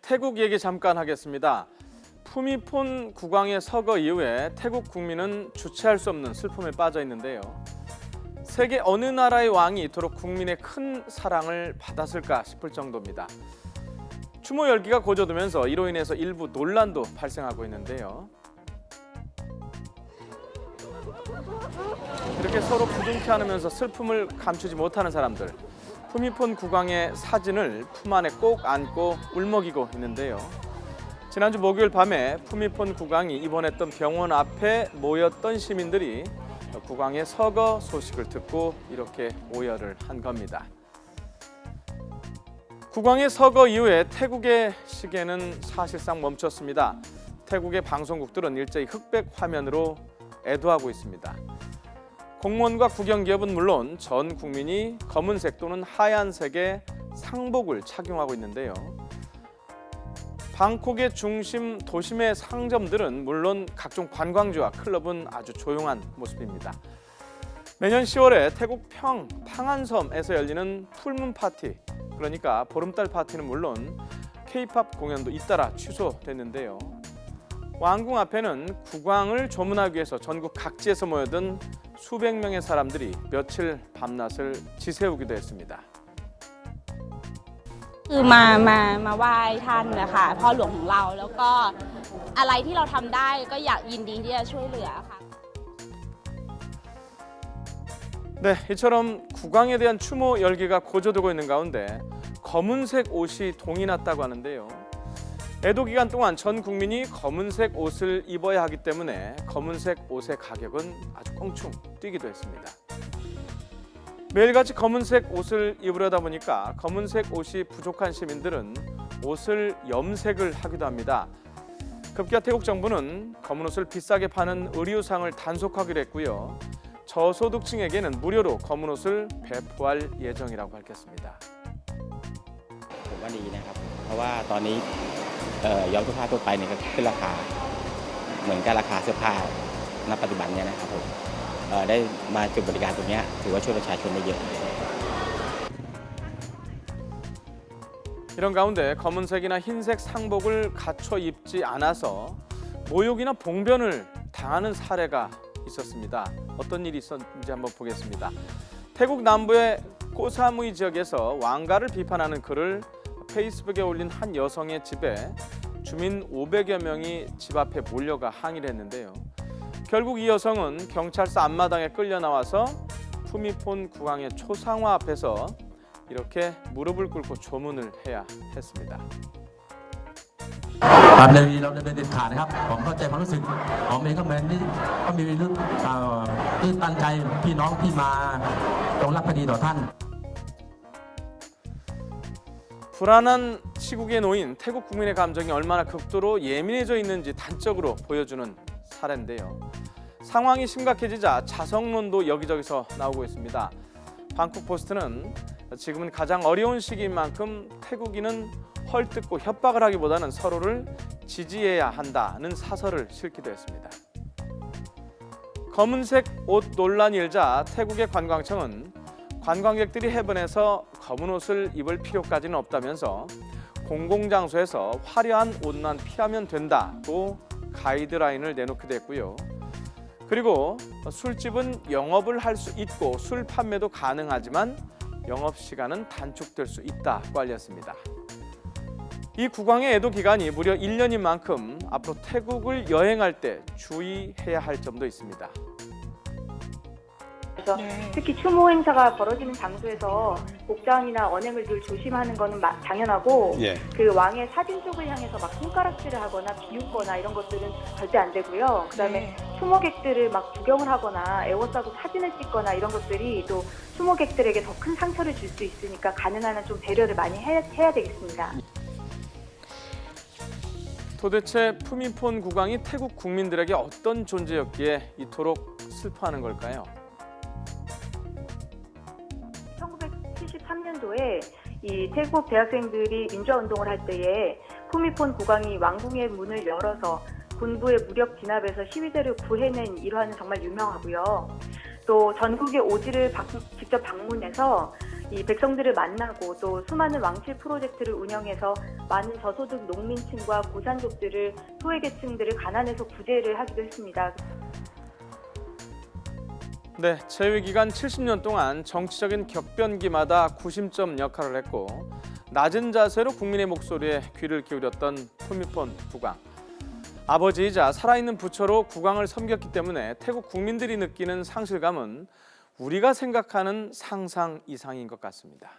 태국 얘기 잠깐 하겠습니다. 푸미폰 국왕의 서거 이후에 태국 국민은 주체할 수 없는 슬픔에 빠져 있는데요. 세계 어느 나라의 왕이 이토록 국민의 큰 사랑을 받았을까 싶을 정도입니다. 추모 열기가 고조되면서 이로 인해서 일부 논란도 발생하고 있는데요. 이렇게 서로 부둥켜 안으면서 슬픔을 감추지 못하는 사람들. 푸미폰 국왕의 사진을 품 안에 꼭 안고 울먹이고 있는데요. 지난주 목요일 밤에 푸미폰 국왕이 입원했던 병원 앞에 모였던 시민들이 국왕의 서거 소식을 듣고 이렇게 오열을 한 겁니다. 국왕의 서거 이후에 태국의 시계는 사실상 멈췄습니다. 태국의 방송국들은 일제히 흑백 화면으로 애도하고 있습니다. 공무원과 국영기업은 물론 전 국민이 검은색 또는 하얀색의 상복을 착용하고 있는데요. 방콕의 중심 도심의 상점들은 물론 각종 관광지와 클럽은 아주 조용한 모습입니다. 매년 10월에 태국 팡안섬에서 열리는 풀문 파티, 그러니까 보름달 파티는 물론 K-팝 공연도 잇따라 취소됐는데요. 왕궁 앞에는 국왕을 조문하기 위해서 전국 각지에서 모여든 수백 명의 사람들이 며칠 밤낮을 지새우기도 했습니다. คือมาไหว้ท่านนะคะพ่อหลวงของเราแล้วก็อะไรที่เราทำได้ก็อยากยินดีที่จะช่วยเหลือค่ะ 네, 이처럼 국왕에 대한 추모 열기가 고조되고 있는 가운데 검은색 옷이 동이 났다고 하는데요. 애도 기간 동안 전 국민이 검은색 옷을 입어야 하기 때문에 검은색 옷의 가격은 아주 껑충 뛰기도 했습니다. 매일같이 검은색 옷을 입으려다 보니까 검은색 옷이 부족한 시민들은 옷을 염색을 하기도 합니다. 급기야 태국 정부는 검은 옷을 비싸게 파는 의류상을 단속하기로 했고요. 저소득층에게는 무료로 검은 옷을 배포할 예정이라고 밝혔습니다. ผมว่าดีนะครับ เพราะว่าตอนนี้ย้อมเสื้อผ้าทั่วไปเนี่ยก็ขึ้นราคาเหมือนกับราคาเสื้อผ้าณปัจจุบันเนี่ยนะครับผมได้มาจุดบริการตรงนี้ถือว่าช่วยประชาชนได้เยอะ 이런 가운데 검은색이나 흰색 상복을 갖춰 입지 않아서 모욕이나 봉변을 당하는 사례가 있었습니다. 어떤 일이 있었는지 한번 보겠습니다. 태국 남부의 꼬사무이 지역에서 왕가를 비판하는 글을 페이스북에 올린 한 여성의 집에 주민 500여 명이 집 앞에 몰려가 항의를 했는데요. 결국 이 여성은 경찰서 앞마당에 끌려 나와서 푸미폰 국왕의 초상화 앞에서 이렇게 무릎을 꿇고 조문을 해야 했습니다. ครับเราดำเนินเด็ดขาดนะครับผมเข้าใจความรู้สึกผมเองก็เหมือนนี่ก็มีตื้นตันใจพี่น้องที่มาจงรักภักดีต่อท่าน 불안한 시국에 놓인 태국 국민의 감정이 얼마나 극도로 예민해져 있는지 단적으로 보여주는 사례인데요. 상황이 심각해지자 자성론도 여기저기서 나오고 있습니다. 방콕 포스트는 지금은 가장 어려운 시기인 만큼 태국인은 헐뜯고 협박을 하기보다는 서로를 지지해야 한다는 사설을 실기도 했습니다. 검은색 옷 논란이 일자 태국의 관광청은 관광객들이 해변에서 검은 옷을 입을 필요까지는 없다면서 공공장소에서 화려한 옷만 피하면 된다고 가이드라인을 내놓기도 했고요. 그리고 술집은 영업을 할 수 있고 술 판매도 가능하지만 영업시간은 단축될 수 있다고 알렸습니다. 이 국왕의 애도 기간이 무려 1년인 만큼 앞으로 태국을 여행할 때 주의해야 할 점도 있습니다. 그래서 특히 추모 행사가 벌어지는 장소에서 복장이나 언행을 늘 조심하는 것은 당연하고 그 왕의 사진 쪽을 향해서 막 손가락질을 하거나 비웃거나 이런 것들은 절대 안 되고요. 그다음에 추모객들을 막 구경을 하거나 애워싸고 사진을 찍거나 이런 것들이 또 추모객들에게 더 큰 상처를 줄 수 있으니까 가능한 한 좀 배려를 많이 해야 되겠습니다. 도대체 푸미폰 국왕이 태국 국민들에게 어떤 존재였기에 이토록 슬퍼하는 걸까요? 1973년도에 이 태국 대학생들이 민주화운동을 할 때에 푸미폰 국왕이 왕궁의 문을 열어서 군부의 무력 진압에서 시위대를 구해낸 일화는 정말 유명하고요. 또 전국의 오지를 직접 방문해서 이 백성들을 만나고 또 수많은 왕실 프로젝트를 운영해서 많은 저소득 농민층과 고산족들을 소외계층들을 가난에서 구제를 하기도 했습니다. 네, 재위 기간 70년 동안 정치적인 격변기마다 구심점 역할을 했고 낮은 자세로 국민의 목소리에 귀를 기울였던 푸미폰 국왕. 아버지이자 살아있는 부처로 국왕을 섬겼기 때문에 태국 국민들이 느끼는 상실감은 우리가 생각하는 상상 이상인 것 같습니다.